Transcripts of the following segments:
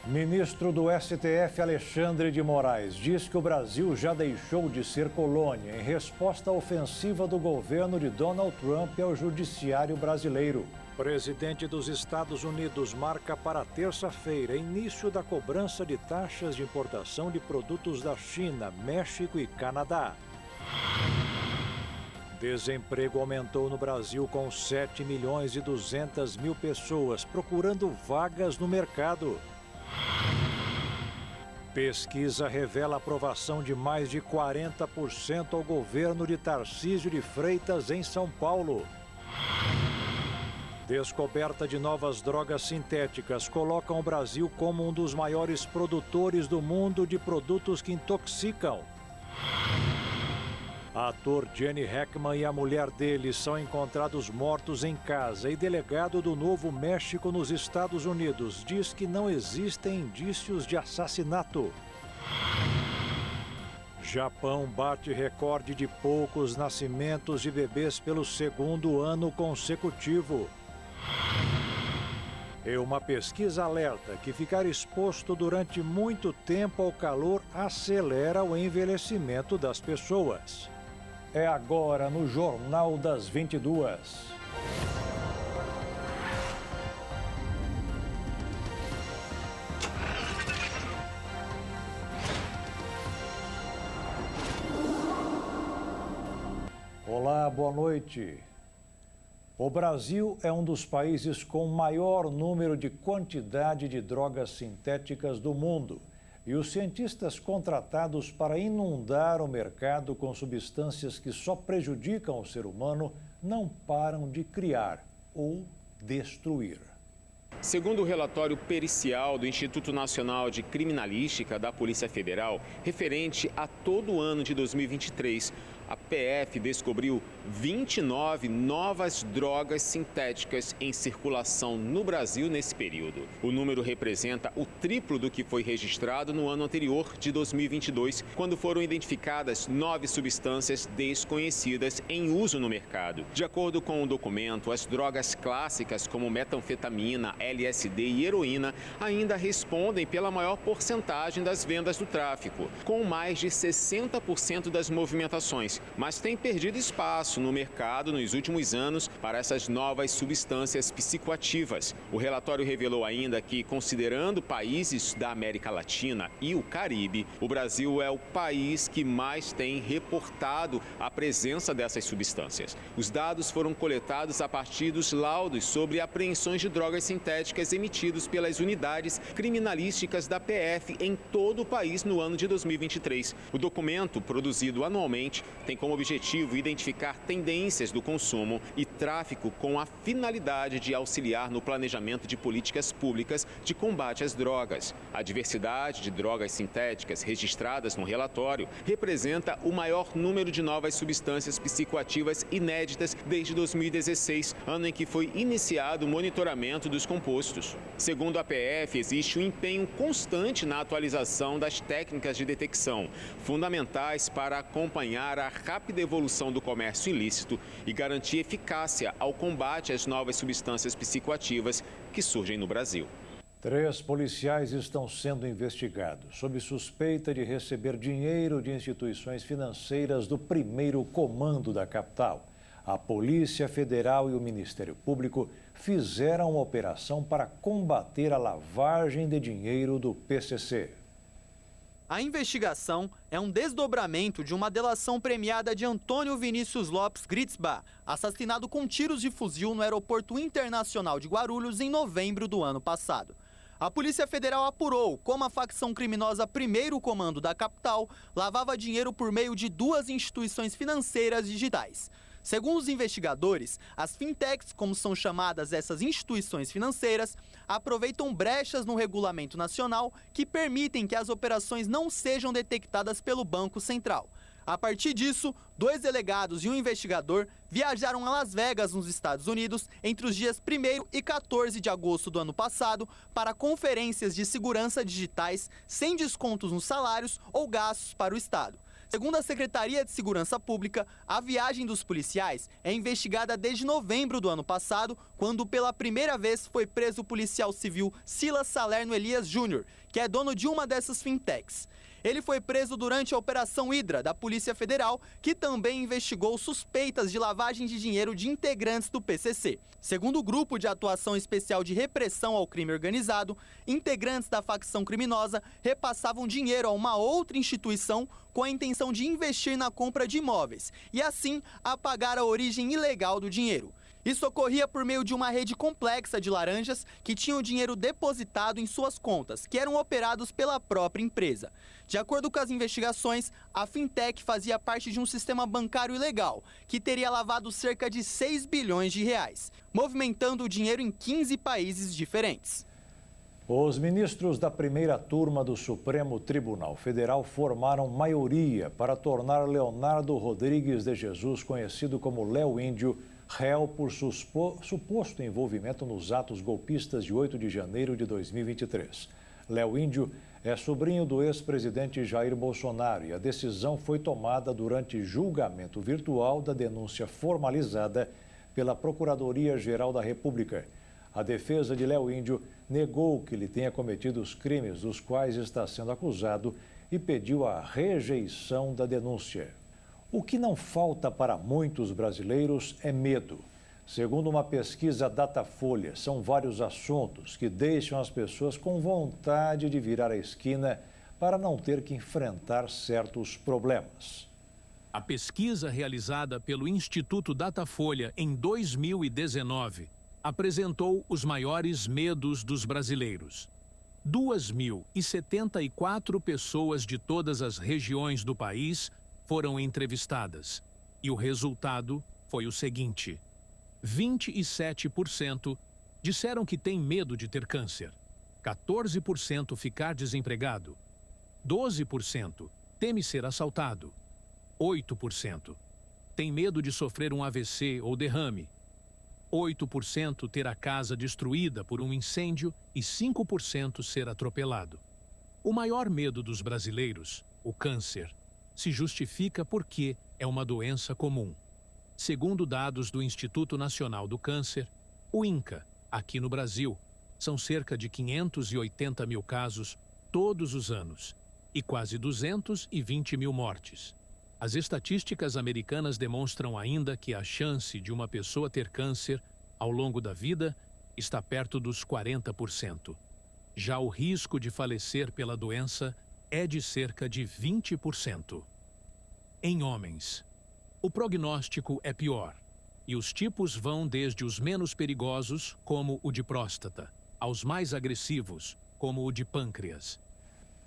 Ministro do STF, Alexandre de Moraes, diz que o Brasil já deixou de ser colônia em resposta à ofensiva do governo de Donald Trump ao judiciário brasileiro. Presidente dos Estados Unidos marca para terça-feira início da cobrança de taxas de importação de produtos da China, México e Canadá. Desemprego aumentou no Brasil com 7.200.000 pessoas procurando vagas no mercado. Pesquisa revela aprovação de mais de 40% ao governo de Tarcísio de Freitas em São Paulo. Descoberta de novas drogas sintéticas colocam o Brasil como um dos maiores produtores do mundo de produtos que intoxicam. Ator Gene Hackman e a mulher dele são encontrados mortos em casa e delegado do Novo México nos Estados Unidos diz que não existem indícios de assassinato. Japão bate recorde de poucos nascimentos de bebês pelo segundo ano consecutivo. E uma pesquisa alerta que ficar exposto durante muito tempo ao calor acelera o envelhecimento das pessoas. É agora no Jornal das 22. Olá, boa noite. O Brasil é um dos países com maior número de quantidade de drogas sintéticas do mundo. E os cientistas contratados para inundar o mercado com substâncias que só prejudicam o ser humano não param de criar ou destruir. Segundo o relatório pericial do Instituto Nacional de Criminalística da Polícia Federal, referente a todo o ano de 2023, a PF descobriu 29 novas drogas sintéticas em circulação no Brasil nesse período. O número representa o triplo do que foi registrado no ano anterior, de 2022, quando foram identificadas 9 substâncias desconhecidas em uso no mercado. De acordo com o documento, as drogas clássicas como metanfetamina, LSD e heroína ainda respondem pela maior porcentagem das vendas do tráfico, com mais de 60% das movimentações, mas tem perdido espaço no mercado nos últimos anos para essas novas substâncias psicoativas. O relatório revelou ainda que, considerando países da América Latina e o Caribe, o Brasil é o país que mais tem reportado a presença dessas substâncias. Os dados foram coletados a partir dos laudos sobre apreensões de drogas sintéticas emitidos pelas unidades criminalísticas da PF em todo o país no ano de 2023. O documento, produzido anualmente, tem como objetivo identificar tendências do consumo e tráfico com a finalidade de auxiliar no planejamento de políticas públicas de combate às drogas. A diversidade de drogas sintéticas registradas no relatório representa o maior número de novas substâncias psicoativas inéditas desde 2016, ano em que foi iniciado o monitoramento dos compostos. Segundo a PF, existe um empenho constante na atualização das técnicas de detecção, fundamentais para acompanhar a rápida evolução do comércio ilícito e garantir eficácia ao combate às novas substâncias psicoativas que surgem no Brasil. 3 policiais estão sendo investigados sob suspeita de receber dinheiro de instituições financeiras do primeiro comando da capital. A Polícia Federal e o Ministério Público fizeram uma operação para combater a lavagem de dinheiro do PCC. A investigação é um desdobramento de uma delação premiada de Antônio Vinícius Lopes Gritzbach, assassinado com tiros de fuzil no Aeroporto Internacional de Guarulhos em novembro do ano passado. A Polícia Federal apurou como a facção criminosa Primeiro Comando da capital lavava dinheiro por meio de 2 instituições financeiras digitais. Segundo os investigadores, as fintechs, como são chamadas essas instituições financeiras, aproveitam brechas no regulamento nacional que permitem que as operações não sejam detectadas pelo Banco Central. A partir disso, 2 delegados e um investigador viajaram a Las Vegas, nos Estados Unidos, entre os dias 1º e 14 de agosto do ano passado, para conferências de segurança digitais sem descontos nos salários ou gastos para o Estado. Segundo a Secretaria de Segurança Pública, a viagem dos policiais é investigada desde novembro do ano passado, quando pela primeira vez foi preso o policial civil Silas Salerno Elias Júnior, que é dono de uma dessas fintechs. Ele foi preso durante a Operação Hydra, da Polícia Federal, que também investigou suspeitas de lavagem de dinheiro de integrantes do PCC. Segundo o Grupo de Atuação Especial de Repressão ao Crime Organizado, integrantes da facção criminosa repassavam dinheiro a uma outra instituição com a intenção de investir na compra de imóveis e, assim, apagar a origem ilegal do dinheiro. Isso ocorria por meio de uma rede complexa de laranjas que tinham dinheiro depositado em suas contas, que eram operados pela própria empresa. De acordo com as investigações, a fintech fazia parte de um sistema bancário ilegal, que teria lavado cerca de 6 bilhões de reais, movimentando o dinheiro em 15 países diferentes. Os ministros da primeira turma do Supremo Tribunal Federal formaram maioria para tornar Leonardo Rodrigues de Jesus, conhecido como Léo Índio, réu por suposto envolvimento nos atos golpistas de 8 de janeiro de 2023. Léo Índio é sobrinho do ex-presidente Jair Bolsonaro e a decisão foi tomada durante julgamento virtual da denúncia formalizada pela Procuradoria-Geral da República. A defesa de Léo Índio negou que ele tenha cometido os crimes dos quais está sendo acusado e pediu a rejeição da denúncia. O que não falta para muitos brasileiros é medo. Segundo uma pesquisa Datafolha, são vários assuntos que deixam as pessoas com vontade de virar a esquina para não ter que enfrentar certos problemas. A pesquisa realizada pelo Instituto Datafolha em 2019 apresentou os maiores medos dos brasileiros. 2.074 pessoas de todas as regiões do país foram entrevistadas e o resultado foi o seguinte: 27% disseram que têm medo de ter câncer, 14% ficar desempregado, 12% teme ser assaltado, 8% tem medo de sofrer um AVC ou derrame, 8% ter a casa destruída por um incêndio e 5% ser atropelado. O maior medo dos brasileiros, o câncer, se justifica porque é uma doença comum. Segundo dados do Instituto Nacional do Câncer, o INCA, aqui no Brasil, são cerca de 580 mil casos todos os anos e quase 220 mil mortes. As estatísticas americanas demonstram ainda que a chance de uma pessoa ter câncer ao longo da vida está perto dos 40%. Já o risco de falecer pela doença é de cerca de 20%. Em homens, o prognóstico é pior e os tipos vão desde os menos perigosos, como o de próstata, aos mais agressivos, como o de pâncreas.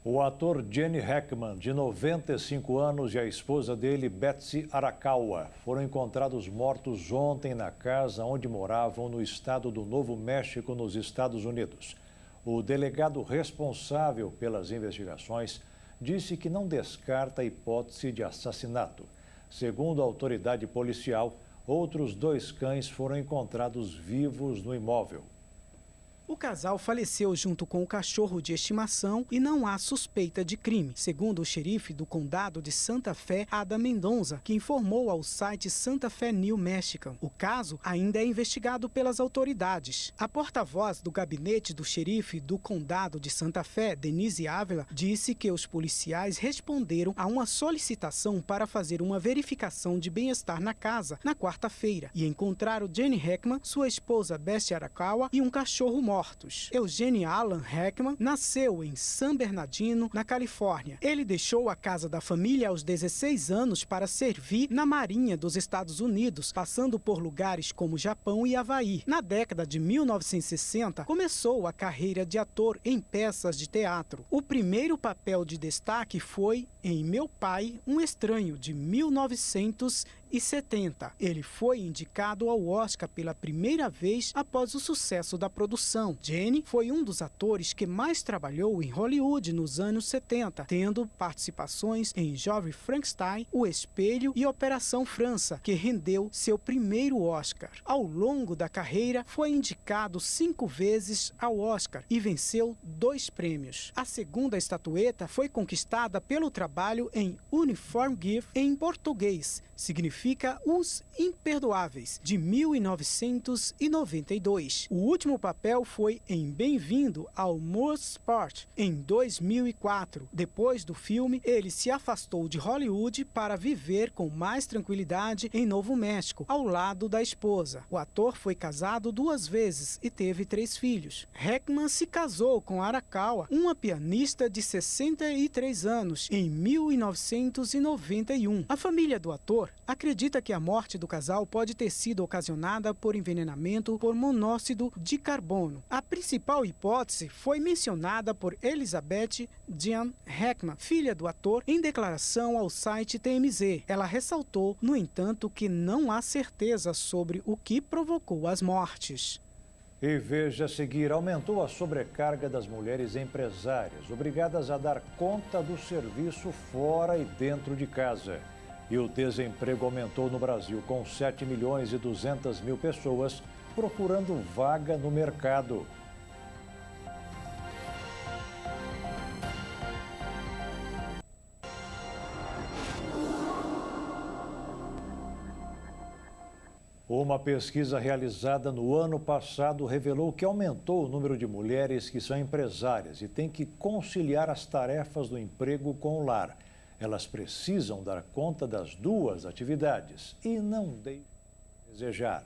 O ator Gene Hackman, de 95 anos, e a esposa dele, Betsy Arakawa, foram encontrados mortos ontem na casa onde moravam no estado do Novo México, nos Estados Unidos. O delegado responsável pelas investigações disse que não descarta a hipótese de assassinato. Segundo a autoridade policial, outros 2 cães foram encontrados vivos no imóvel. O casal faleceu junto com o cachorro de estimação e não há suspeita de crime, segundo o xerife do condado de Santa Fé, Adam Mendonça, que informou ao site Santa Fé New Mexican. O caso ainda é investigado pelas autoridades. A porta-voz do gabinete do xerife do condado de Santa Fé, Denise Ávila, disse que os policiais responderam a uma solicitação para fazer uma verificação de bem-estar na casa na quarta-feira e encontraram Gene Hackman, sua esposa Betsy Arakawa e um cachorro morto. Eugene Alan Hackman nasceu em San Bernardino, na Califórnia. Ele deixou a casa da família aos 16 anos para servir na Marinha dos Estados Unidos, passando por lugares como Japão e Havaí. Na década de 1960, começou a carreira de ator em peças de teatro. O primeiro papel de destaque foi em Meu Pai, um Estranho, de 1961. 1970. Ele foi indicado ao Oscar pela primeira vez após o sucesso da produção. Jenny foi um dos atores que mais trabalhou em Hollywood nos anos 70, tendo participações em Jovem Frankenstein, O Espelho e Operação França, que rendeu seu primeiro Oscar. Ao longo da carreira, foi indicado 5 vezes ao Oscar e venceu 2 prêmios. A segunda estatueta foi conquistada pelo trabalho em Uniform Gift, em português. Significa Os Imperdoáveis, de 1992. O último papel foi em Bem-vindo ao Motorsport, em 2004. Depois do filme, ele se afastou de Hollywood para viver com mais tranquilidade em Novo México, ao lado da esposa. O ator foi casado 2 vezes e teve 3 filhos. Hackman se casou com Arakawa, uma pianista de 63 anos, em 1991. A família do ator acredita que a morte do casal pode ter sido ocasionada por envenenamento por monóxido de carbono. A principal hipótese foi mencionada por Elizabeth Jean Hackman, filha do ator, em declaração ao site TMZ. Ela ressaltou, no entanto, que não há certeza sobre o que provocou as mortes. E veja a seguir, aumentou a sobrecarga das mulheres empresárias, obrigadas a dar conta do serviço fora e dentro de casa. E o desemprego aumentou no Brasil, com 7.200.000 pessoas procurando vaga no mercado. Uma pesquisa realizada no ano passado revelou que aumentou o número de mulheres que são empresárias e têm que conciliar as tarefas do emprego com o lar. Elas precisam dar conta das 2 atividades e não deixam de desejar.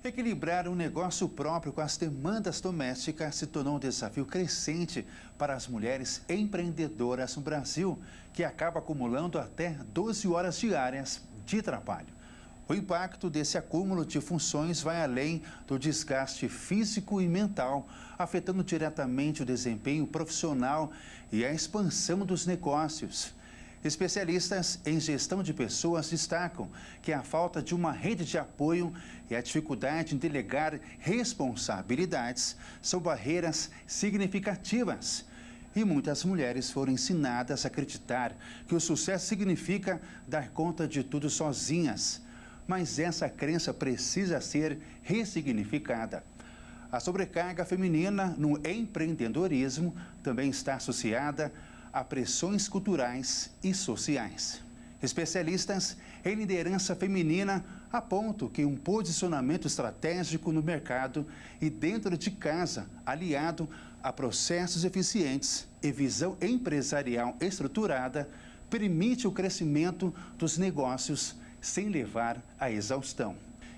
Equilibrar um negócio próprio com as demandas domésticas se tornou um desafio crescente para as mulheres empreendedoras no Brasil, que acaba acumulando até 12 horas diárias de trabalho. O impacto desse acúmulo de funções vai além do desgaste físico e mental, afetando diretamente o desempenho profissional e a expansão dos negócios. Especialistas em gestão de pessoas destacam que a falta de uma rede de apoio e a dificuldade em delegar responsabilidades são barreiras significativas. E muitas mulheres foram ensinadas a acreditar que o sucesso significa dar conta de tudo sozinhas. Mas essa crença precisa ser ressignificada. A sobrecarga feminina no empreendedorismo também está associada a pressões culturais e sociais. Especialistas em liderança feminina apontam que um posicionamento estratégico no mercado e dentro de casa, aliado a processos eficientes e visão empresarial estruturada, permite o crescimento dos negócios sem levar à exaustão.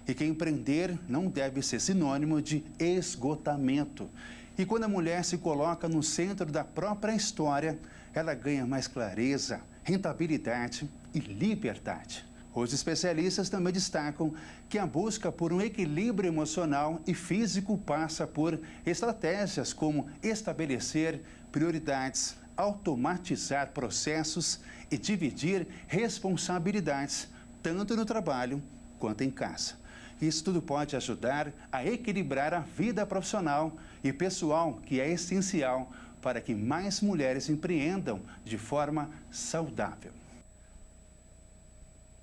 E que empreender não deve ser sinônimo de esgotamento. E quando a mulher se coloca no centro da própria história, ela ganha mais clareza, rentabilidade e liberdade. Os especialistas também destacam que a busca por um equilíbrio emocional e físico passa por estratégias como estabelecer prioridades, automatizar processos e dividir responsabilidades, tanto no trabalho quanto em casa. Isso tudo pode ajudar a equilibrar a vida profissional e pessoal, que é essencial para que mais mulheres empreendam de forma saudável.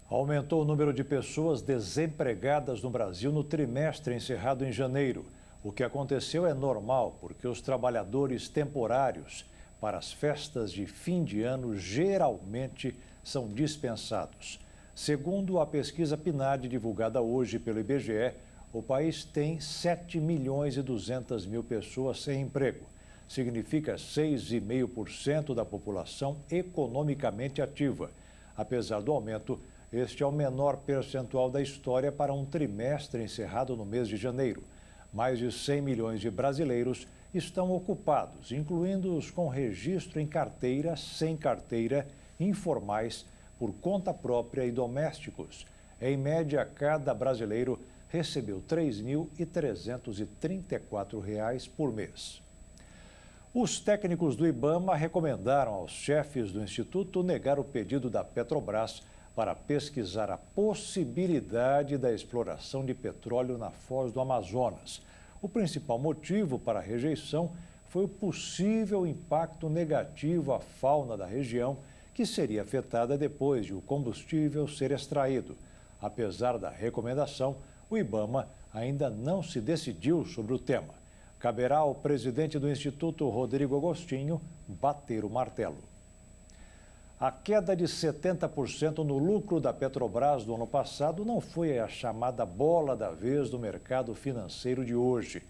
Aumentou o número de pessoas desempregadas no Brasil no trimestre encerrado em janeiro. O que aconteceu é normal, porque os trabalhadores temporários para as festas de fim de ano geralmente são dispensados. Segundo a pesquisa PNAD divulgada hoje pelo IBGE, o país tem 7.200.000 pessoas sem emprego. Significa 6,5% da população economicamente ativa. Apesar do aumento, este é o menor percentual da história para um trimestre encerrado no mês de janeiro. Mais de 100 milhões de brasileiros estão ocupados, incluindo os com registro em carteira, sem carteira, informais, por conta própria e domésticos. Em média, cada brasileiro recebeu R$ 3.334 por mês. Os técnicos do IBAMA recomendaram aos chefes do Instituto negar o pedido da Petrobras para pesquisar a possibilidade da exploração de petróleo na foz do Amazonas. O principal motivo para a rejeição foi o possível impacto negativo à fauna da região, que seria afetada depois de o combustível ser extraído. Apesar da recomendação, o IBAMA ainda não se decidiu sobre o tema. Caberá ao presidente do Instituto, Rodrigo Agostinho, bater o martelo. A queda de 70% no lucro da Petrobras do ano passado não foi a chamada bola da vez do mercado financeiro de hoje.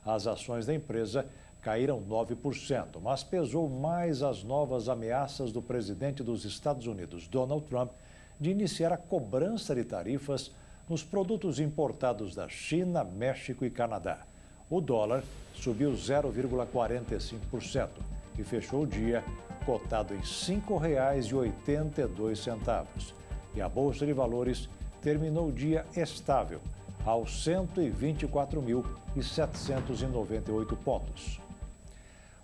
As ações da empresa caíram 9%, mas pesou mais as novas ameaças do presidente dos Estados Unidos, Donald Trump, de iniciar a cobrança de tarifas nos produtos importados da China, México e Canadá. O dólar subiu 0,45% e fechou o dia cotado em R$ 5,82. E a Bolsa de Valores terminou o dia estável, aos 124.798 pontos.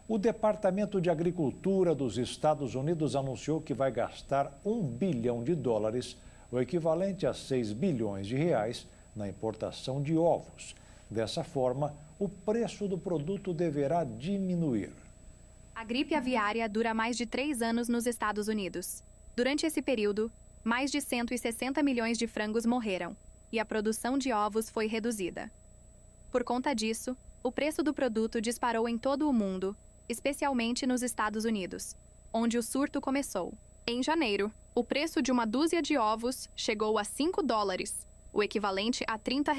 O Departamento de Agricultura dos Estados Unidos anunciou que vai gastar $1 bilhão, o equivalente a 6 bilhões de reais, na importação de ovos. Dessa forma, o preço do produto deverá diminuir. A gripe aviária dura mais de 3 anos nos Estados Unidos. Durante esse período, mais de 160 milhões de frangos morreram e a produção de ovos foi reduzida. Por conta disso, o preço do produto disparou em todo o mundo, especialmente nos Estados Unidos, onde o surto começou. Em janeiro, o preço de uma dúzia de ovos chegou a $5, o equivalente a R$ 30.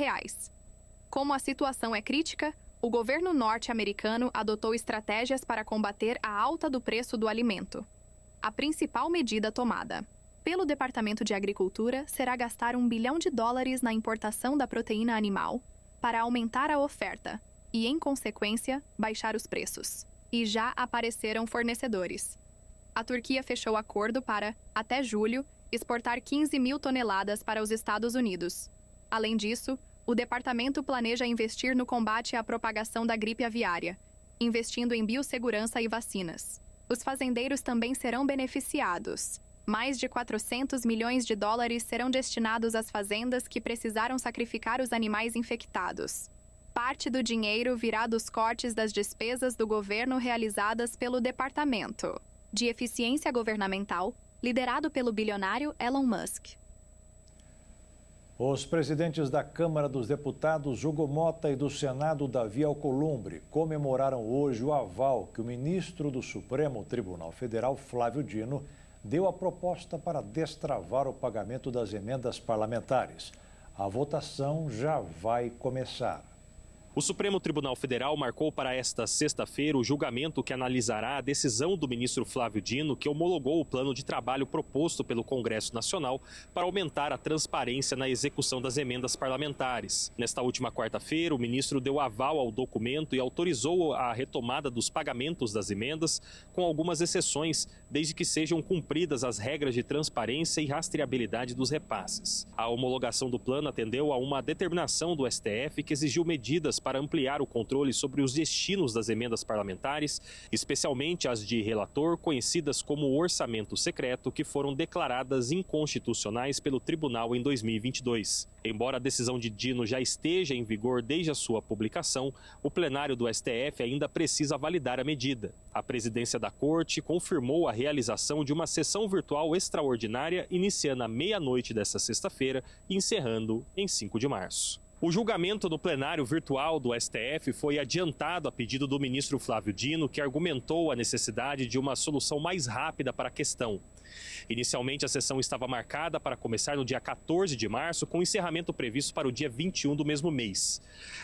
Como a situação é crítica, o governo norte-americano adotou estratégias para combater a alta do preço do alimento. A principal medida tomada pelo Departamento de Agricultura será gastar $1 bilhão na importação da proteína animal para aumentar a oferta e, em consequência, baixar os preços. E já apareceram fornecedores. A Turquia fechou acordo para, até julho, exportar 15 mil toneladas para os Estados Unidos. Além disso, o departamento planeja investir no combate à propagação da gripe aviária, investindo em biossegurança e vacinas. Os fazendeiros também serão beneficiados. Mais de $400 milhões serão destinados às fazendas que precisaram sacrificar os animais infectados. Parte do dinheiro virá dos cortes das despesas do governo realizadas pelo Departamento de Eficiência Governamental, liderado pelo bilionário Elon Musk. Os presidentes da Câmara dos Deputados, Hugo Motta, e do Senado, Davi Alcolumbre, comemoraram hoje o aval que o ministro do Supremo Tribunal Federal, Flávio Dino, deu à proposta para destravar o pagamento das emendas parlamentares. A votação já vai começar. O Supremo Tribunal Federal marcou para esta sexta-feira o julgamento que analisará a decisão do ministro Flávio Dino, que homologou o plano de trabalho proposto pelo Congresso Nacional para aumentar a transparência na execução das emendas parlamentares. Nesta última quarta-feira, o ministro deu aval ao documento e autorizou a retomada dos pagamentos das emendas, com algumas exceções, desde que sejam cumpridas as regras de transparência e rastreabilidade dos repasses. A homologação do plano atendeu a uma determinação do STF que exigiu medidas para ampliar o controle sobre os destinos das emendas parlamentares, especialmente as de relator, conhecidas como orçamento secreto, que foram declaradas inconstitucionais pelo tribunal em 2022. Embora a decisão de Dino já esteja em vigor desde a sua publicação, o plenário do STF ainda precisa validar a medida. A presidência da Corte confirmou a realização de uma sessão virtual extraordinária iniciando à meia-noite desta sexta-feira e encerrando em 5 de março. O julgamento no plenário virtual do STF foi adiantado a pedido do ministro Flávio Dino, que argumentou a necessidade de uma solução mais rápida para a questão. Inicialmente, a sessão estava marcada para começar no dia 14 de março, com encerramento previsto para o dia 21 do mesmo mês.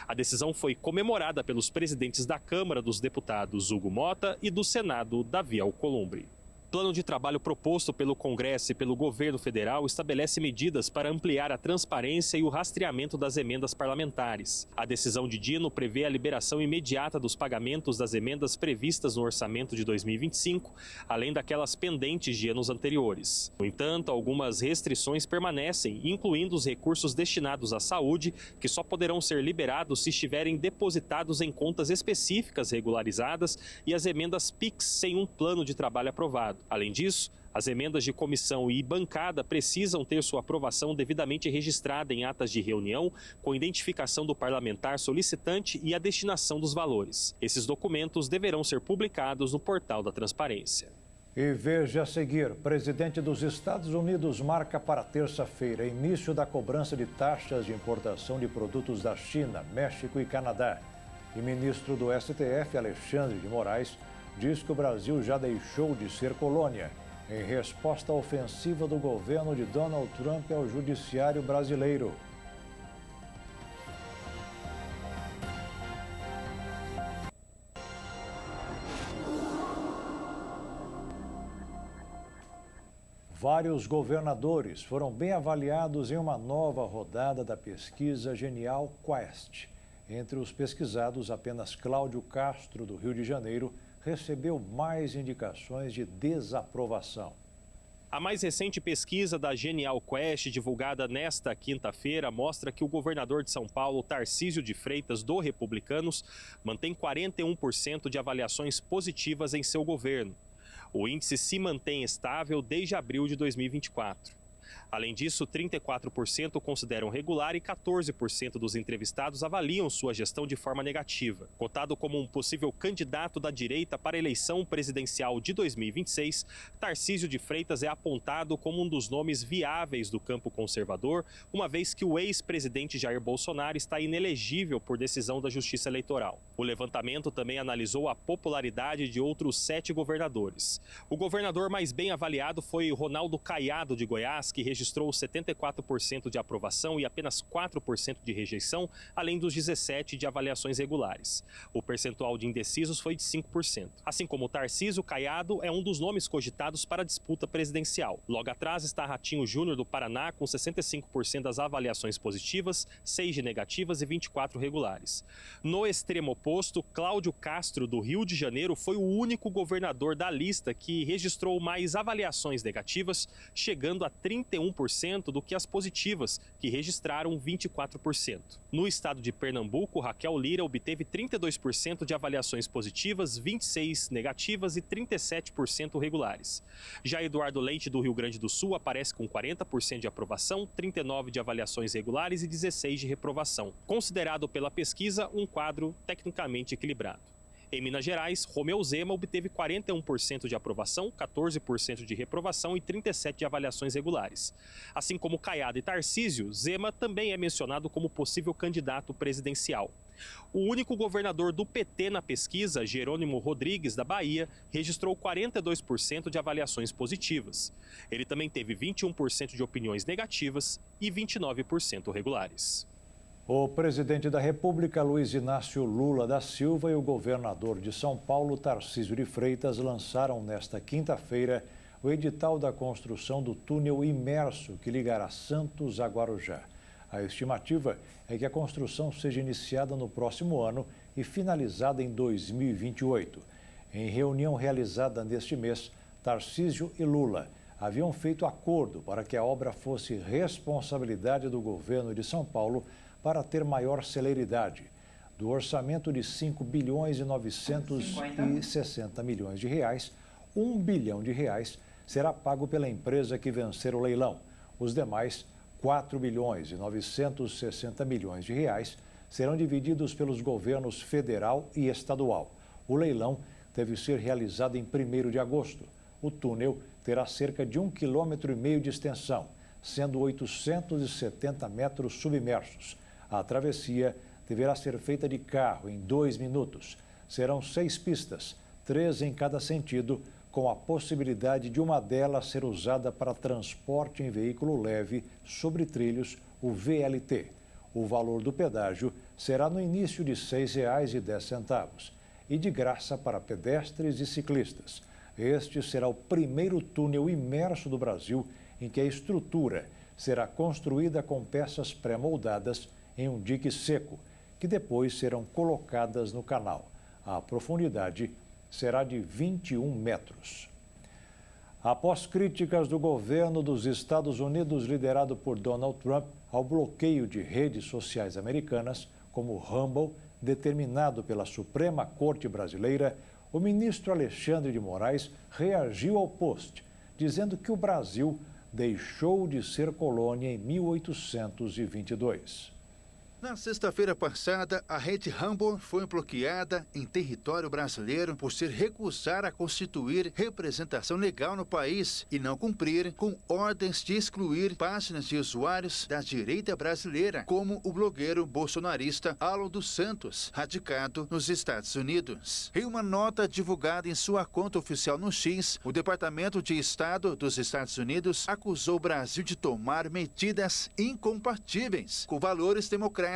A decisão foi comemorada pelos presidentes da Câmara dos Deputados, Hugo Motta, e do Senado, Davi Alcolumbre. O plano de trabalho proposto pelo Congresso e pelo governo federal estabelece medidas para ampliar a transparência e o rastreamento das emendas parlamentares. A decisão de Dino prevê a liberação imediata dos pagamentos das emendas previstas no orçamento de 2025, além daquelas pendentes de anos anteriores. No entanto, algumas restrições permanecem, incluindo os recursos destinados à saúde, que só poderão ser liberados se estiverem depositados em contas específicas regularizadas, e as emendas PIX sem um plano de trabalho aprovado. Além disso, As emendas de comissão e bancada precisam ter sua aprovação devidamente registrada em atas de reunião, com identificação do parlamentar solicitante e a destinação dos valores. Esses documentos deverão ser publicados no portal da Transparência. E veja a seguir, presidente dos Estados Unidos marca para terça-feira início da cobrança de taxas de importação de produtos da China, México e Canadá. E ministro do STF, Alexandre de Moraes, diz que o Brasil já deixou de ser colônia, em resposta à ofensiva do governo de Donald Trump ao judiciário brasileiro. Vários governadores foram bem avaliados em uma nova rodada da pesquisa Genial Quest. Entre os pesquisados, apenas Cláudio Castro, do Rio de Janeiro, recebeu mais indicações de desaprovação. A mais recente pesquisa da Genial Quest, divulgada nesta quinta-feira, mostra que o governador de São Paulo, Tarcísio de Freitas, do Republicanos, mantém 41% de avaliações positivas em seu governo. O índice se mantém estável desde abril de 2024. Além disso, 34% consideram regular e 14% dos entrevistados avaliam sua gestão de forma negativa. Cotado como um possível candidato da direita para a eleição presidencial de 2026, Tarcísio de Freitas é apontado como um dos nomes viáveis do campo conservador, uma vez que o ex-presidente Jair Bolsonaro está inelegível por decisão da Justiça Eleitoral. O levantamento também analisou a popularidade de outros 7 governadores. O governador mais bem avaliado foi Ronaldo Caiado, de Goiás, que registrou 74% de aprovação e apenas 4% de rejeição, além dos 17% de avaliações regulares. O percentual de indecisos foi de 5%. Assim como Tarcísio, Caiado é um dos nomes cogitados para a disputa presidencial. Logo atrás está Ratinho Júnior, do Paraná, com 65% das avaliações positivas, 6 de negativas e 24 regulares. No extremo oposto, Cláudio Castro, do Rio de Janeiro, foi o único governador da lista que registrou mais avaliações negativas, chegando a 31% do que as positivas, que registraram 24%. No estado de Pernambuco, Raquel Lira obteve 32% de avaliações positivas, 26% negativas e 37% regulares. Já Eduardo Leite, do Rio Grande do Sul, aparece com 40% de aprovação, 39% de avaliações regulares e 16% de reprovação. Considerado pela pesquisa um quadro tecnicamente equilibrado. Em Minas Gerais, Romeu Zema obteve 41% de aprovação, 14% de reprovação e 37% de avaliações regulares. Assim como Caiado e Tarcísio, Zema também é mencionado como possível candidato presidencial. O único governador do PT na pesquisa, Jerônimo Rodrigues, da Bahia, registrou 42% de avaliações positivas. Ele também teve 21% de opiniões negativas e 29% regulares. O presidente da República, Luiz Inácio Lula da Silva, e o governador de São Paulo, Tarcísio de Freitas, lançaram nesta quinta-feira o edital da construção do túnel imerso que ligará Santos a Guarujá. A estimativa é que a construção seja iniciada no próximo ano e finalizada em 2028. Em reunião realizada neste mês, Tarcísio e Lula haviam feito acordo para que a obra fosse responsabilidade do governo de São Paulo para ter maior celeridade. Do orçamento de 5 bilhões e 960 milhões de reais, 1 bilhão de reais será pago pela empresa que vencer o leilão. Os demais, 4 bilhões e 960 milhões de reais, serão divididos pelos governos federal e estadual. O leilão deve ser realizado em 1º de agosto. O túnel terá cerca de 1,5 km de extensão, sendo 870 metros submersos. A travessia deverá ser feita de carro em 2 minutos. Serão 6 pistas, 3 em cada sentido, com a possibilidade de uma delas ser usada para transporte em veículo leve sobre trilhos, o VLT. O valor do pedágio será no início de R$ 6,10 e de graça para pedestres e ciclistas. Este será o primeiro túnel imerso do Brasil em que a estrutura será construída com peças pré-moldadas em um dique seco, que depois serão colocadas no canal. A profundidade será de 21 metros. Após críticas do governo dos Estados Unidos, liderado por Donald Trump, ao bloqueio de redes sociais americanas, como Rumble, determinado pela Suprema Corte Brasileira, o ministro Alexandre de Moraes reagiu ao post, dizendo que o Brasil deixou de ser colônia em 1822. Na sexta-feira passada, a rede Hamburg foi bloqueada em território brasileiro por se recusar a constituir representação legal no país e não cumprir com ordens de excluir páginas de usuários da direita brasileira, como o blogueiro bolsonarista Alan dos Santos, radicado nos Estados Unidos. Em uma nota divulgada em sua conta oficial no X, o Departamento de Estado dos Estados Unidos acusou o Brasil de tomar medidas incompatíveis com valores democráticos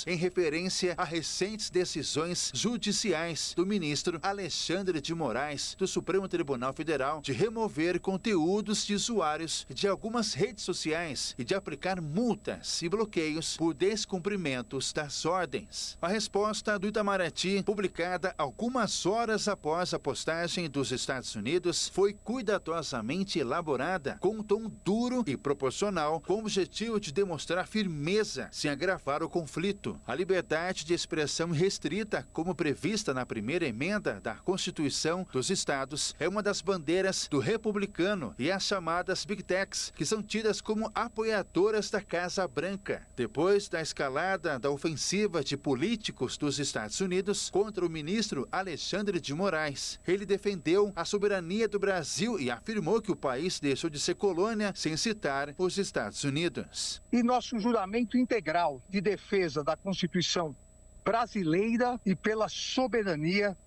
em referência a recentes decisões judiciais do ministro Alexandre de Moraes do Supremo Tribunal Federal de remover conteúdos de usuários de algumas redes sociais e de aplicar multas e bloqueios por descumprimentos das ordens. A resposta do Itamaraty, publicada algumas horas após a postagem dos Estados Unidos, foi cuidadosamente elaborada com um tom duro e proporcional, com o objetivo de demonstrar firmeza sem agravar o conflito. A liberdade de expressão restrita, como prevista na primeira emenda da Constituição dos Estados, é uma das bandeiras do republicano e as chamadas Big Techs, que são tidas como apoiadoras da Casa Branca. Depois da escalada da ofensiva de políticos dos Estados Unidos contra o ministro Alexandre de Moraes, ele defendeu a soberania do Brasil e afirmou que o país deixou de ser colônia sem citar os Estados Unidos. E nosso juramento integral de defesa da Constituição brasileira e pela soberania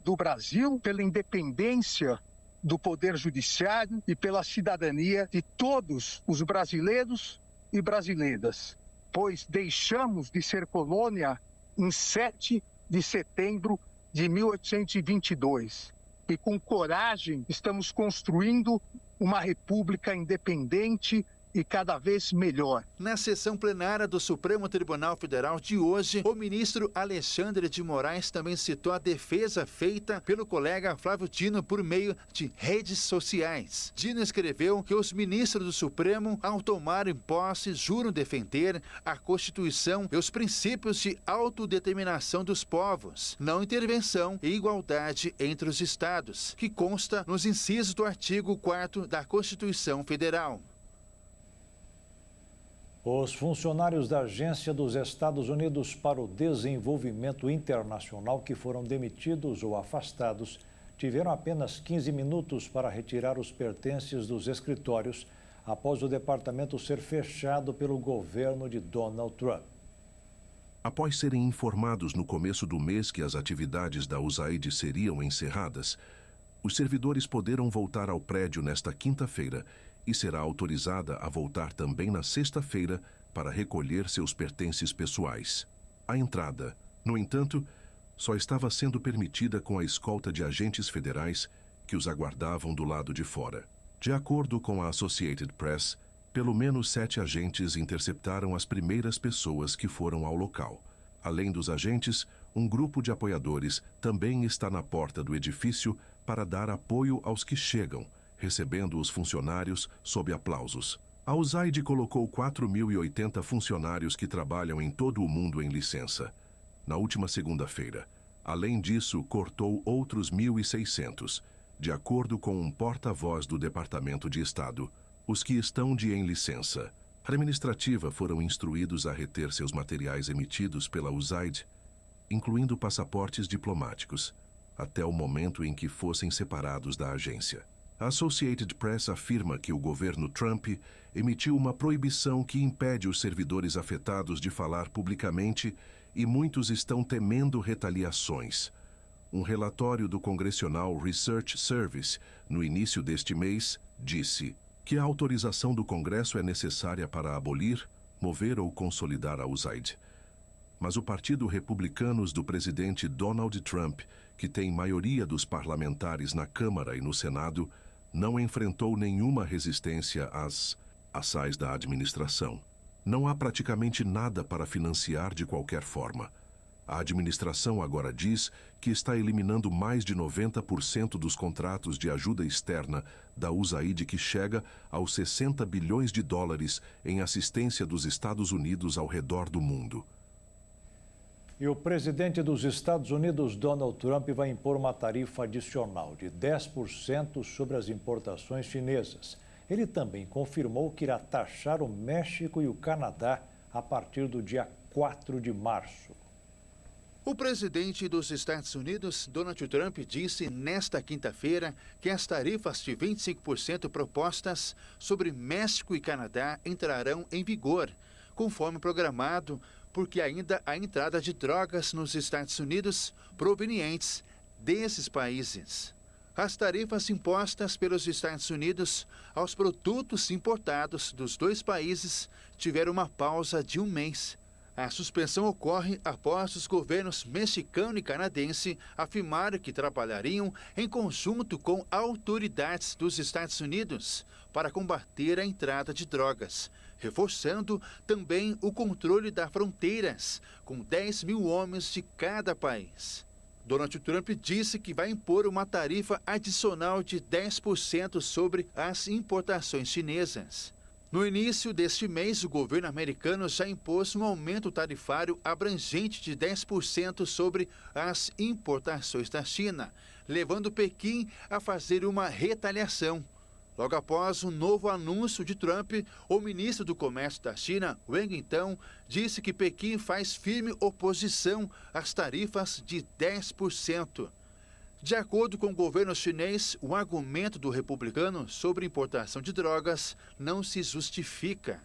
do Brasil, pela independência do Poder Judiciário e pela cidadania de todos os brasileiros e brasileiras, pois deixamos de ser colônia em 7 de setembro de 1822. E com coragem estamos construindo uma república independente e cada vez melhor. Na sessão plenária do Supremo Tribunal Federal de hoje, o ministro Alexandre de Moraes também citou a defesa feita pelo colega Flávio Dino por meio de redes sociais. Dino escreveu que os ministros do Supremo, ao tomarem posse, juram defender a Constituição e os princípios de autodeterminação dos povos, não intervenção e igualdade entre os estados, que consta nos incisos do artigo 4º da Constituição Federal. Os funcionários da Agência dos Estados Unidos para o Desenvolvimento Internacional que foram demitidos ou afastados tiveram apenas 15 minutos para retirar os pertences dos escritórios após o departamento ser fechado pelo governo de Donald Trump. Após serem informados no começo do mês que as atividades da USAID seriam encerradas, os servidores poderão voltar ao prédio nesta quinta-feira e será autorizada a voltar também na sexta-feira para recolher seus pertences pessoais. A entrada, no entanto, só estava sendo permitida com a escolta de agentes federais que os aguardavam do lado de fora. De acordo com a Associated Press, pelo menos 7 agentes interceptaram as primeiras pessoas que foram ao local. Além dos agentes, um grupo de apoiadores também está na porta do edifício para dar apoio aos que chegam, recebendo os funcionários sob aplausos. A USAID colocou 4.080 funcionários que trabalham em todo o mundo em licença na última segunda-feira. Além disso, cortou outros 1.600, de acordo com um porta-voz do Departamento de Estado. Os que estão em licença administrativa foram instruídos a reter seus materiais emitidos pela USAID, incluindo passaportes diplomáticos, até o momento em que fossem separados da agência. A Associated Press afirma que o governo Trump emitiu uma proibição que impede os servidores afetados de falar publicamente e muitos estão temendo retaliações. Um relatório do Congressional Research Service, no início deste mês, disse que a autorização do Congresso é necessária para abolir, mover ou consolidar a USAID. Mas o Partido Republicanos do presidente Donald Trump, que tem maioria dos parlamentares na Câmara e no Senado, não enfrentou nenhuma resistência às ações da administração. Não há praticamente nada para financiar de qualquer forma. A administração agora diz que está eliminando mais de 90% dos contratos de ajuda externa da USAID, que chega aos 60 bilhões de dólares em assistência dos Estados Unidos ao redor do mundo. E o presidente dos Estados Unidos, Donald Trump, vai impor uma tarifa adicional de 10% sobre as importações chinesas. Ele também confirmou que irá taxar o México e o Canadá a partir do dia 4 de março. O presidente dos Estados Unidos, Donald Trump, disse nesta quinta-feira que as tarifas de 25% propostas sobre México e Canadá entrarão em vigor, conforme programado, porque ainda há entrada de drogas nos Estados Unidos provenientes desses países. As tarifas impostas pelos Estados Unidos aos produtos importados dos dois países tiveram uma pausa de um mês. A suspensão ocorre após os governos mexicano e canadense afirmarem que trabalhariam em conjunto com autoridades dos Estados Unidos para combater a entrada de drogas, reforçando também o controle das fronteiras, com 10 mil homens de cada país. Donald Trump disse que vai impor uma tarifa adicional de 10% sobre as importações chinesas. No início deste mês, o governo americano já impôs um aumento tarifário abrangente de 10% sobre as importações da China, levando Pequim a fazer uma retaliação. Logo após o novo anúncio de Trump, o ministro do Comércio da China, Wang Yintao, disse que Pequim faz firme oposição às tarifas de 10%. De acordo com o governo chinês, o argumento do republicano sobre importação de drogas não se justifica.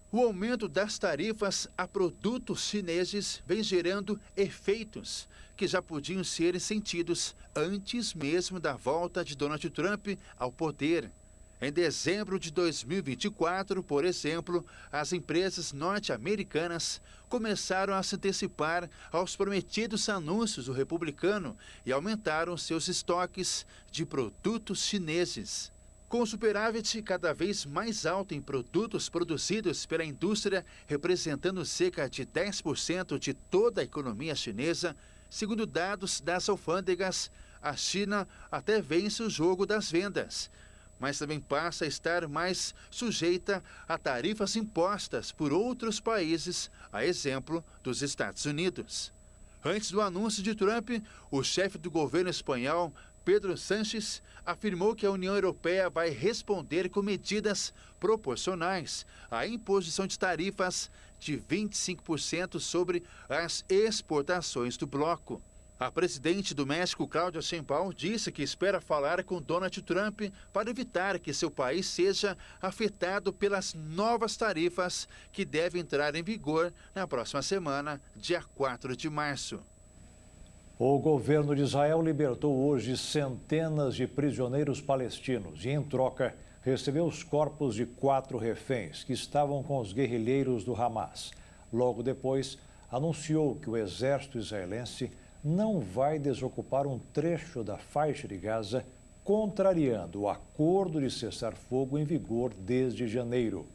O aumento das tarifas a produtos chineses vem gerando efeitos que já podiam ser sentidos antes mesmo da volta de Donald Trump ao poder. Em dezembro de 2024, por exemplo, as empresas norte-americanas começaram a se antecipar aos prometidos anúncios do republicano e aumentaram seus estoques de produtos chineses. Com o superávit cada vez mais alto em produtos produzidos pela indústria, representando cerca de 10% de toda a economia chinesa, segundo dados das alfândegas, a China até vence o jogo das vendas, mas também passa a estar mais sujeita a tarifas impostas por outros países, a exemplo dos Estados Unidos. Antes do anúncio de Trump, o chefe do governo espanhol, Pedro Sánchez, afirmou que a União Europeia vai responder com medidas proporcionais à imposição de tarifas de 25% sobre as exportações do bloco. A presidente do México, Claudia Sheinbaum, disse que espera falar com Donald Trump para evitar que seu país seja afetado pelas novas tarifas que devem entrar em vigor na próxima semana, dia 4 de março. O governo de Israel libertou hoje centenas de prisioneiros palestinos e, em troca, recebeu os corpos de 4 reféns que estavam com os guerrilheiros do Hamas. Logo depois, anunciou que o exército israelense não vai desocupar um trecho da faixa de Gaza, contrariando o acordo de cessar-fogo em vigor desde janeiro.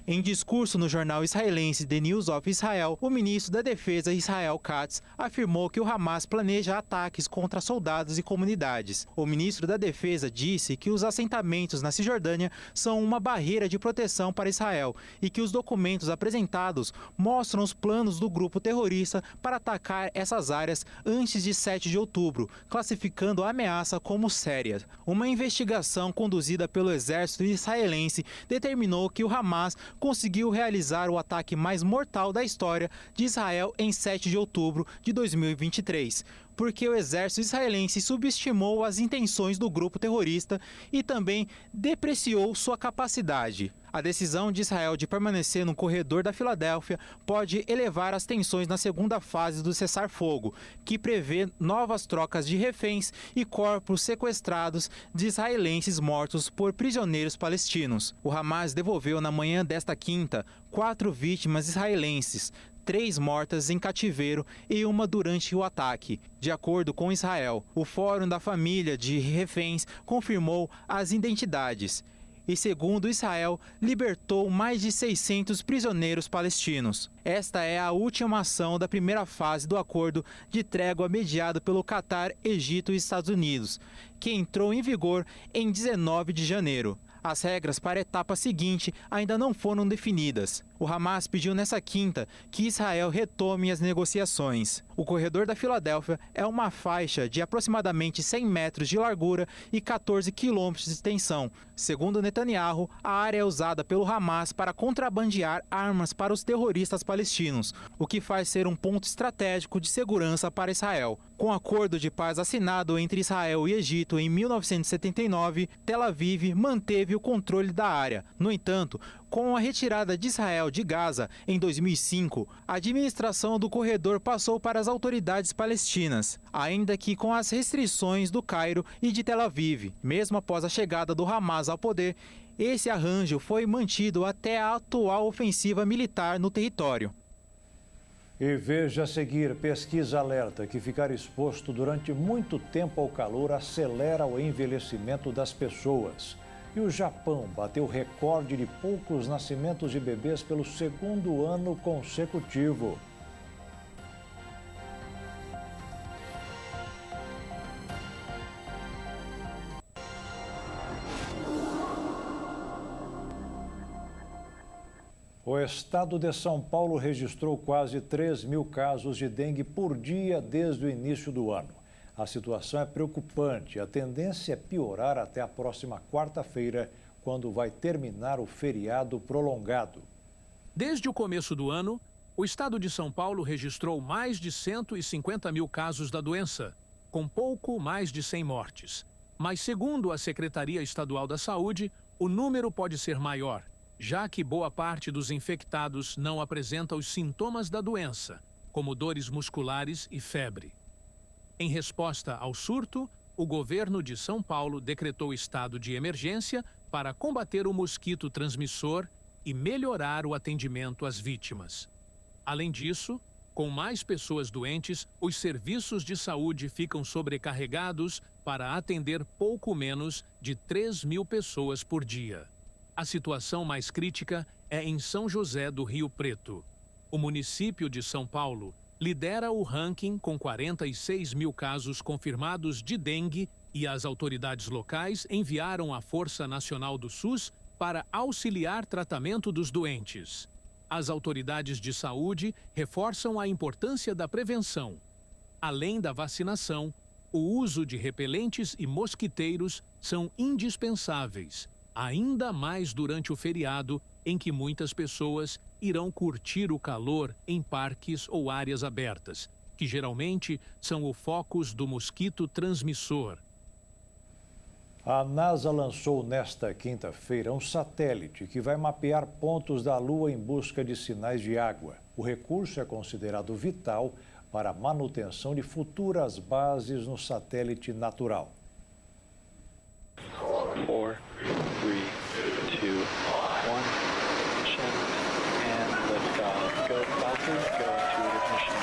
Em discurso no jornal israelense The News of Israel, o ministro da Defesa Israel Katz afirmou que o Hamas planeja ataques contra soldados e comunidades. O ministro da Defesa disse que os assentamentos na Cisjordânia são uma barreira de proteção para Israel e que os documentos apresentados mostram os planos do grupo terrorista para atacar essas áreas antes de 7 de outubro, classificando a ameaça como séria. Uma investigação conduzida pelo exército israelense determinou que o Hamas conseguiu realizar o ataque mais mortal da história de Israel em 7 de outubro de 2023, porque o exército israelense subestimou as intenções do grupo terrorista e também depreciou sua capacidade. A decisão de Israel de permanecer no corredor da Filadélfia pode elevar as tensões na segunda fase do cessar-fogo, que prevê novas trocas de reféns e corpos sequestrados de israelenses mortos por prisioneiros palestinos. O Hamas devolveu na manhã desta quinta 4 vítimas israelenses, 3 mortas em cativeiro e uma durante o ataque. De acordo com Israel, o Fórum da Família de Reféns confirmou as identidades. E, segundo Israel, libertou mais de 600 prisioneiros palestinos. Esta é a última ação da primeira fase do acordo de trégua mediado pelo Catar, Egito e Estados Unidos, que entrou em vigor em 19 de janeiro. As regras para a etapa seguinte ainda não foram definidas. O Hamas pediu nesta quinta que Israel retome as negociações. O corredor da Filadélfia é uma faixa de aproximadamente 100 metros de largura e 14 quilômetros de extensão. Segundo Netanyahu, a área é usada pelo Hamas para contrabandear armas para os terroristas palestinos, o que faz ser um ponto estratégico de segurança para Israel. Com o acordo de paz assinado entre Israel e Egito em 1979, Tel Aviv manteve o controle da área. No entanto, com a retirada de Israel de Gaza em 2005, a administração do corredor passou para as autoridades palestinas, ainda que com as restrições do Cairo e de Tel Aviv. Mesmo após a chegada do Hamas ao poder, esse arranjo foi mantido até a atual ofensiva militar no território. E veja a seguir, pesquisa alerta que ficar exposto durante muito tempo ao calor acelera o envelhecimento das pessoas. E o Japão bateu recorde de poucos nascimentos de bebês pelo segundo ano consecutivo. O estado de São Paulo registrou quase 3 mil casos de dengue por dia desde o início do ano. A situação é preocupante. A tendência é piorar até a próxima quarta-feira, quando vai terminar o feriado prolongado. Desde o começo do ano, o estado de São Paulo registrou mais de 150 mil casos da doença, com pouco mais de 100 mortes. Mas, segundo a Secretaria Estadual da Saúde, o número pode ser maior, já que boa parte dos infectados não apresenta os sintomas da doença, como dores musculares e febre. Em resposta ao surto, o governo de São Paulo decretou estado de emergência para combater o mosquito transmissor e melhorar o atendimento às vítimas. Além disso, com mais pessoas doentes, os serviços de saúde ficam sobrecarregados para atender pouco menos de 3 mil pessoas por dia. A situação mais crítica é em São José do Rio Preto. O município de São Paulo lidera o ranking com 46 mil casos confirmados de dengue e as autoridades locais enviaram a Força Nacional do SUS para auxiliar tratamento dos doentes. As autoridades de saúde reforçam a importância da prevenção. Além da vacinação, o uso de repelentes e mosquiteiros são indispensáveis, ainda mais durante o feriado, em que muitas pessoas irão curtir o calor em parques ou áreas abertas, que geralmente são o foco do mosquito transmissor. A NASA lançou nesta quinta-feira um satélite que vai mapear pontos da Lua em busca de sinais de água. O recurso é considerado vital para a manutenção de futuras bases no satélite natural. 4, 3, 2, 1, and lift-off. Go Falcon, go into ignition.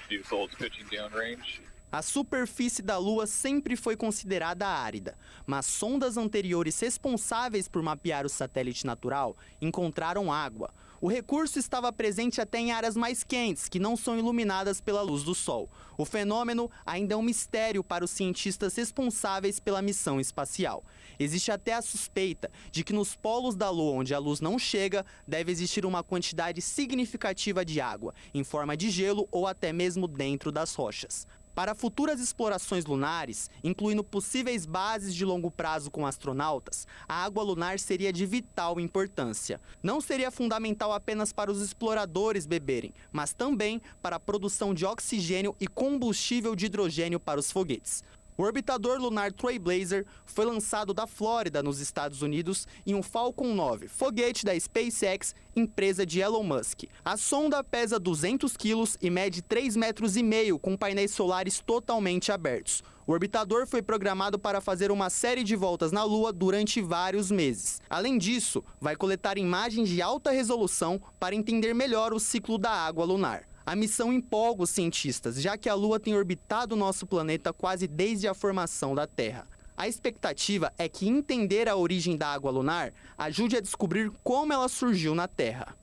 Default pitching downrange. A superfície da Lua sempre foi considerada árida, mas sondas anteriores responsáveis por mapear o satélite natural encontraram água. O recurso estava presente até em áreas mais quentes, que não são iluminadas pela luz do Sol. O fenômeno ainda é um mistério para os cientistas responsáveis pela missão espacial. Existe até a suspeita de que nos polos da Lua, onde a luz não chega, deve existir uma quantidade significativa de água, em forma de gelo ou até mesmo dentro das rochas. Para futuras explorações lunares, incluindo possíveis bases de longo prazo com astronautas, a água lunar seria de vital importância. Não seria fundamental apenas para os exploradores beberem, mas também para a produção de oxigênio e combustível de hidrogênio para os foguetes. O orbitador lunar Trailblazer foi lançado da Flórida, nos Estados Unidos, em um Falcon 9, foguete da SpaceX, empresa de Elon Musk. A sonda pesa 200 quilos e mede 3,5 metros, com painéis solares totalmente abertos. O orbitador foi programado para fazer uma série de voltas na Lua durante vários meses. Além disso, vai coletar imagens de alta resolução para entender melhor o ciclo da água lunar. A missão empolga os cientistas, já que a Lua tem orbitado o nosso planeta quase desde a formação da Terra. A expectativa é que entender a origem da água lunar ajude a descobrir como ela surgiu na Terra.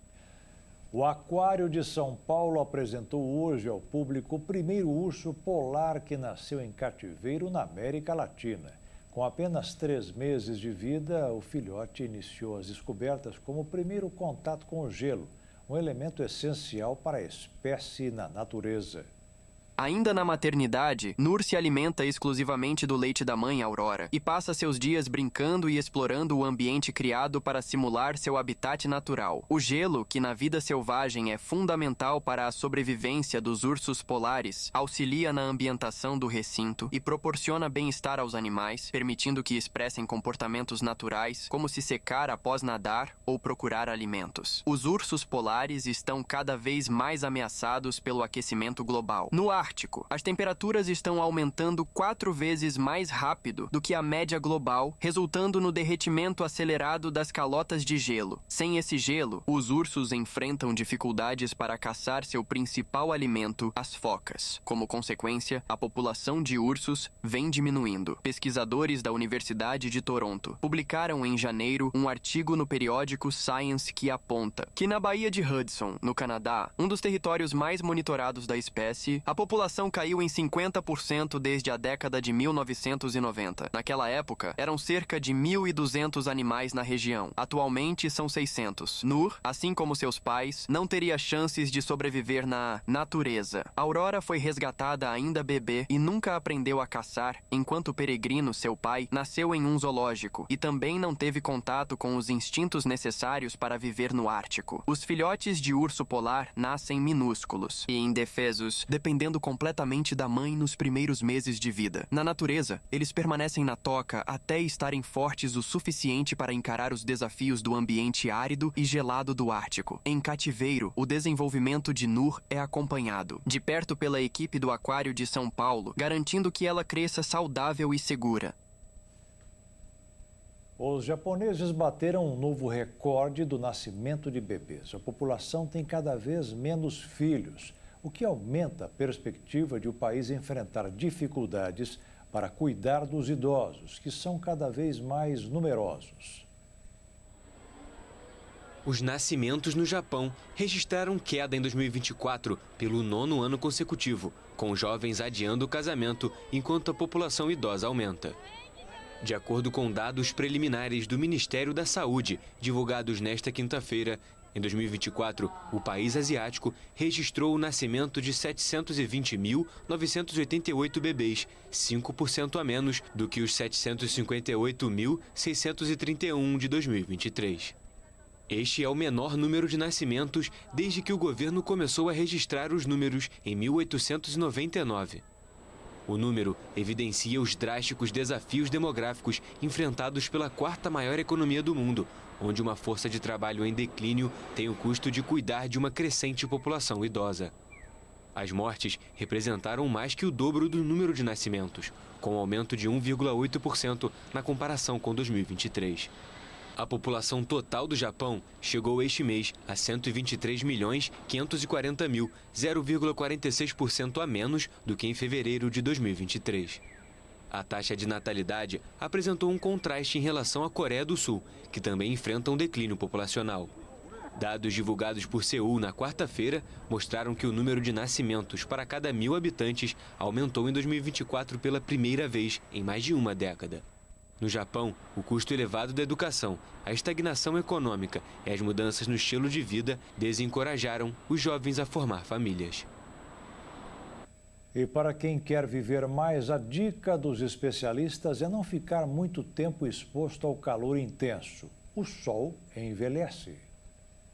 O Aquário de São Paulo apresentou hoje ao público o primeiro urso polar que nasceu em cativeiro na América Latina. Com apenas 3 meses de vida, o filhote iniciou as descobertas como o primeiro contato com o gelo, um elemento essencial para a espécie na natureza. Ainda na maternidade, Nur se alimenta exclusivamente do leite da mãe Aurora e passa seus dias brincando e explorando o ambiente criado para simular seu habitat natural. O gelo, que na vida selvagem é fundamental para a sobrevivência dos ursos polares, auxilia na ambientação do recinto e proporciona bem-estar aos animais, permitindo que expressem comportamentos naturais, como se secar após nadar ou procurar alimentos. Os ursos polares estão cada vez mais ameaçados pelo aquecimento global. No Ártico, as temperaturas estão aumentando 4 vezes mais rápido do que a média global, resultando no derretimento acelerado das calotas de gelo. Sem esse gelo, os ursos enfrentam dificuldades para caçar seu principal alimento, as focas. Como consequência, a população de ursos vem diminuindo. Pesquisadores da Universidade de Toronto publicaram em janeiro um artigo no periódico Science que aponta que na Baía de Hudson, no Canadá, um dos territórios mais monitorados da espécie, a população caiu em 50% desde a década de 1990. Naquela época, eram cerca de 1.200 animais na região. Atualmente, são 600. Nur, assim como seus pais, não teria chances de sobreviver na natureza. Aurora foi resgatada ainda bebê e nunca aprendeu a caçar, enquanto Peregrino, seu pai, nasceu em um zoológico e também não teve contato com os instintos necessários para viver no Ártico. Os filhotes de urso polar nascem minúsculos e indefesos, dependendo completamente da mãe nos primeiros meses de vida. Na natureza, eles permanecem na toca até estarem fortes o suficiente para encarar os desafios do ambiente árido e gelado do Ártico. Em cativeiro, o desenvolvimento de Nur é acompanhado de perto pela equipe do Aquário de São Paulo, garantindo que ela cresça saudável e segura. Os japoneses bateram um novo recorde do nascimento de bebês. A população tem cada vez menos filhos, o que aumenta a perspectiva de o país enfrentar dificuldades para cuidar dos idosos, que são cada vez mais numerosos. Os nascimentos no Japão registraram queda em 2024 pelo 9º ano consecutivo, com jovens adiando o casamento enquanto a população idosa aumenta. De acordo com dados preliminares do Ministério da Saúde, divulgados nesta quinta-feira, em 2024, o país asiático registrou o nascimento de 720.988 bebês, 5% a menos do que os 758.631 de 2023. Este é o menor número de nascimentos desde que o governo começou a registrar os números em 1899. O número evidencia os drásticos desafios demográficos enfrentados pela 4ª maior economia do mundo, onde uma força de trabalho em declínio tem o custo de cuidar de uma crescente população idosa. As mortes representaram mais que o dobro do número de nascimentos, com um aumento de 1,8% na comparação com 2023. A população total do Japão chegou este mês a 123.540.000, 0,46% a menos do que em fevereiro de 2023. A taxa de natalidade apresentou um contraste em relação à Coreia do Sul, que também enfrenta um declínio populacional. Dados divulgados por Seul na quarta-feira mostraram que o número de nascimentos para cada 1.000 habitantes aumentou em 2024 pela primeira vez em mais de uma década. No Japão, o custo elevado da educação, a estagnação econômica e as mudanças no estilo de vida desencorajaram os jovens a formar famílias. E para quem quer viver mais, a dica dos especialistas é não ficar muito tempo exposto ao calor intenso. O sol envelhece.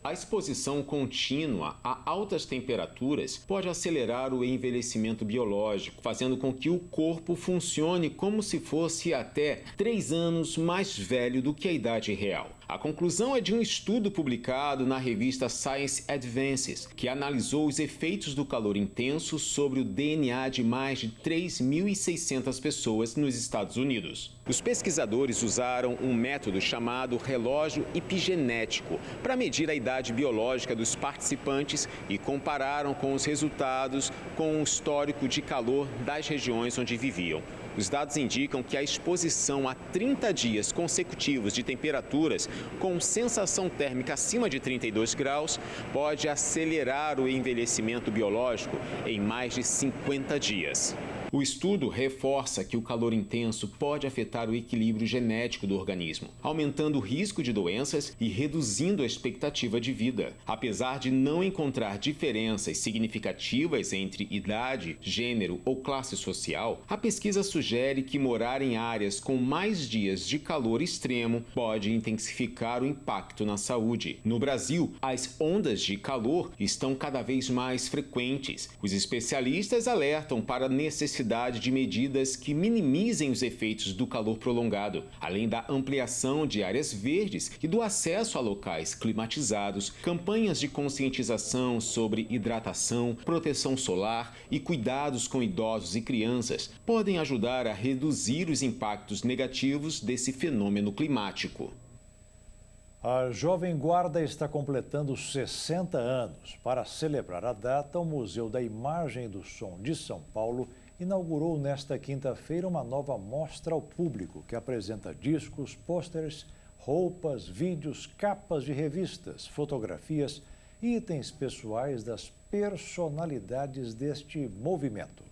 A exposição contínua a altas temperaturas pode acelerar o envelhecimento biológico, fazendo com que o corpo funcione como se fosse até 3 anos mais velho do que a idade real. A conclusão é de um estudo publicado na revista Science Advances, que analisou os efeitos do calor intenso sobre o DNA de mais de 3.600 pessoas nos Estados Unidos. Os pesquisadores usaram um método chamado relógio epigenético para medir a idade biológica dos participantes e compararam com os resultados com o histórico de calor das regiões onde viviam. Os dados indicam que a exposição a 30 dias consecutivos de temperaturas com sensação térmica acima de 32 graus, pode acelerar o envelhecimento biológico em mais de 50 dias. O estudo reforça que o calor intenso pode afetar o equilíbrio genético do organismo, aumentando o risco de doenças e reduzindo a expectativa de vida. Apesar de não encontrar diferenças significativas entre idade, gênero ou classe social, a pesquisa sugere que morar em áreas com mais dias de calor extremo pode intensificar o impacto na saúde. No Brasil, as ondas de calor estão cada vez mais frequentes. Os especialistas alertam para a necessidade de medidas que minimizem os efeitos do calor prolongado, além da ampliação de áreas verdes e do acesso a locais climatizados. Campanhas de conscientização sobre hidratação, proteção solar e cuidados com idosos e crianças podem ajudar a reduzir os impactos negativos desse fenômeno climático. A Jovem Guarda está completando 60 anos. Para celebrar a data, o Museu da Imagem e do Som de São Paulo inaugurou nesta quinta-feira uma nova mostra ao público que apresenta discos, pôsteres, roupas, vídeos, capas de revistas, fotografias e itens pessoais das personalidades deste movimento.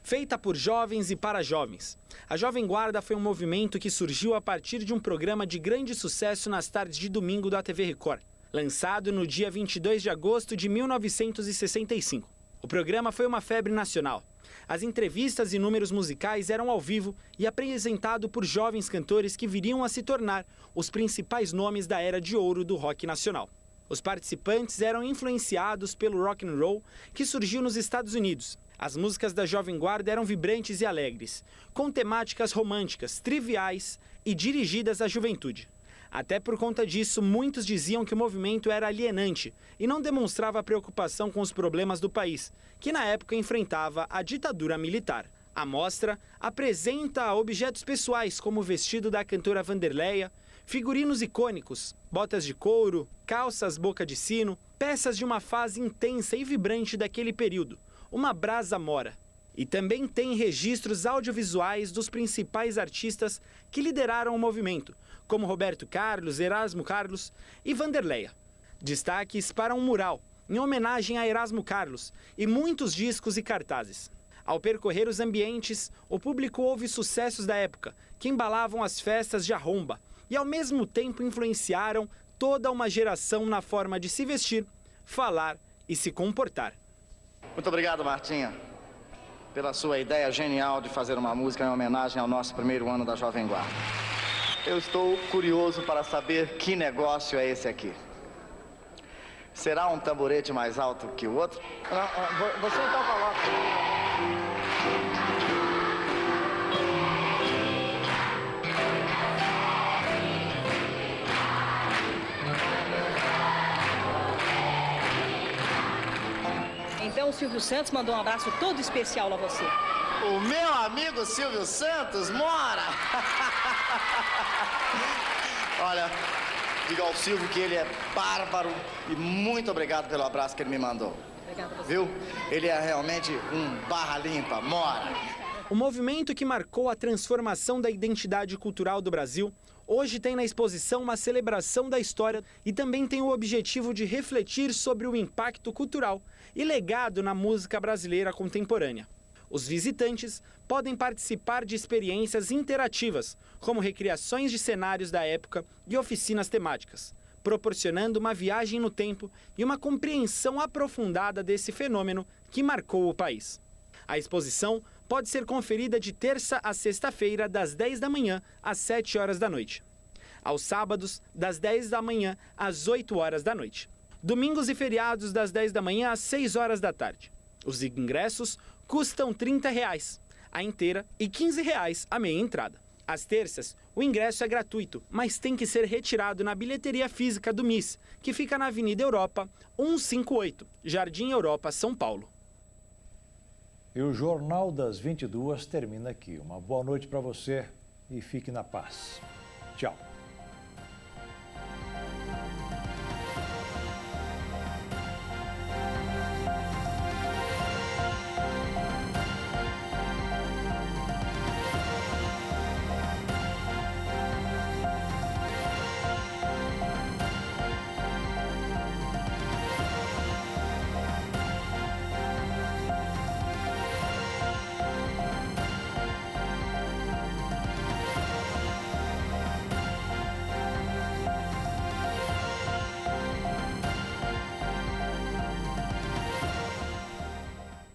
Feita por jovens e para jovens, a Jovem Guarda foi um movimento que surgiu a partir de um programa de grande sucesso nas tardes de domingo da TV Record, lançado no dia 22 de agosto de 1965. O programa foi uma febre nacional. As entrevistas e números musicais eram ao vivo e apresentado por jovens cantores que viriam a se tornar os principais nomes da era de ouro do rock nacional. Os participantes eram influenciados pelo rock and roll que surgiu nos Estados Unidos. As músicas da Jovem Guarda eram vibrantes e alegres, com temáticas românticas, triviais e dirigidas à juventude. Até por conta disso, muitos diziam que o movimento era alienante e não demonstrava preocupação com os problemas do país, que na época enfrentava a ditadura militar. A mostra apresenta objetos pessoais como o vestido da cantora Vanderleia, figurinos icônicos, botas de couro, calças boca de sino, peças de uma fase intensa e vibrante daquele período, uma brasa mora. E também tem registros audiovisuais dos principais artistas que lideraram o movimento, como Roberto Carlos, Erasmo Carlos e Vanderleia. Destaques para um mural, em homenagem a Erasmo Carlos, e muitos discos e cartazes. Ao percorrer os ambientes, o público ouve sucessos da época, que embalavam as festas de arromba, e ao mesmo tempo influenciaram toda uma geração na forma de se vestir, falar e se comportar. Muito obrigado, Martinha, pela sua ideia genial de fazer uma música em homenagem ao nosso primeiro ano da Jovem Guarda. Eu estou curioso para saber que negócio é esse aqui. Será um tamborete mais alto que o outro? Não, você então coloca. Então o Silvio Santos mandou um abraço todo especial a você. O meu amigo Silvio Santos mora! Olha, diga ao Silvio que ele é bárbaro e muito obrigado pelo abraço que ele me mandou. Obrigado a você. Viu? Ele é realmente um barra limpa, mora! O movimento que marcou a transformação da identidade cultural do Brasil hoje tem na exposição uma celebração da história e também tem o objetivo de refletir sobre o impacto cultural e legado na música brasileira contemporânea. Os visitantes podem participar de experiências interativas, como recriações de cenários da época e oficinas temáticas, proporcionando uma viagem no tempo e uma compreensão aprofundada desse fenômeno que marcou o país. A exposição pode ser conferida de terça a sexta-feira, das 10 da manhã às 7 horas da noite. Aos sábados, das 10 da manhã às 8 horas da noite. Domingos e feriados, das 10 da manhã às 6 horas da tarde. Os ingressos custam R$ 30, a inteira, e R$ 15 a meia entrada. Às terças, o ingresso é gratuito, mas tem que ser retirado na bilheteria física do MIS, que fica na Avenida Europa, 158, Jardim Europa, São Paulo. E o Jornal das 22 termina aqui. Uma boa noite para você e fique na paz. Tchau.